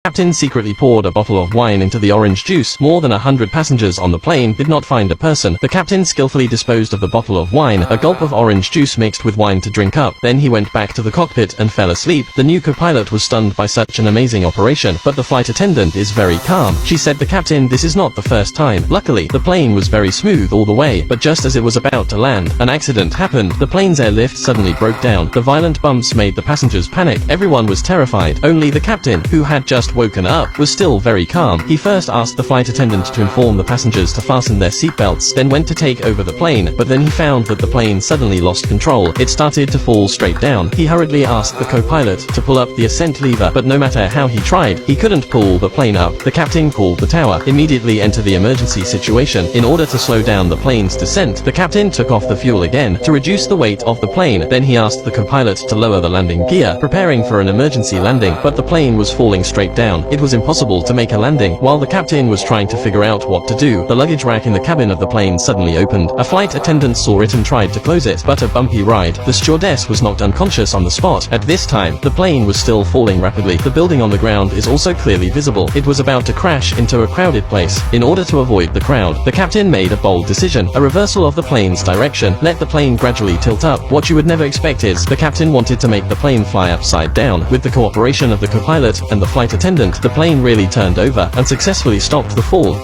Captain secretly poured a bottle of wine into the orange juice. More than 100 passengers on the plane did not find a person. The captain skillfully disposed of the bottle of wine, a gulp of orange juice mixed with wine to drink up. Then he went back to the cockpit and fell asleep. The new co-pilot was stunned by such an amazing operation, but the flight attendant is very calm. She said, "The captain, this is not the first time." Luckily, the plane was very smooth all the way, but just as it was about to land, an accident happened. The plane's airlift suddenly broke down. The violent bumps made the passengers panic. Everyone was terrified. Only the captain, who had just woken up, was still very calm. He first asked the flight attendant to inform the passengers to fasten their seatbelts, then went to take over the plane, but then he found that the plane suddenly lost control. It started to fall straight down. He hurriedly asked the co-pilot to pull up the ascent lever, but no matter how he tried, he couldn't pull the plane up. The captain called the tower, immediately enter the emergency situation. In order to slow down the plane's descent, the captain took off the fuel again to reduce the weight of the plane. Then he asked the co-pilot to lower the landing gear, preparing for an emergency landing, but the plane was falling straight down. It was impossible to make a landing. While the captain was trying to figure out what to do, the luggage rack in the cabin of the plane suddenly opened. A flight attendant saw it and tried to close it, but a bumpy ride. The stewardess was knocked unconscious on the spot. At this time, the plane was still falling rapidly. The building on the ground is also clearly visible. It was about to crash into a crowded place. In order to avoid the crowd, the captain made a bold decision. A reversal of the plane's direction let the plane gradually tilt up. What you would never expect is, the captain wanted to make the plane fly upside down. With the cooperation of the co-pilot and the flight attendant, the plane really turned over and successfully stopped the fall.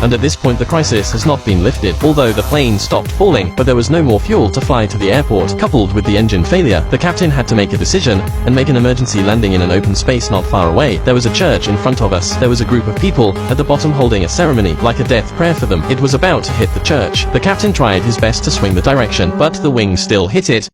And at this point the crisis has not been lifted, although the plane stopped falling, but there was no more fuel to fly to the airport. Coupled with the engine failure, the captain had to make a decision and make an emergency landing in an open space not far away. There was a church in front of us. There was a group of people at the bottom holding a ceremony, like a death prayer for them. It was about to hit the church. The captain tried his best to swing the direction, but the wing still hit it.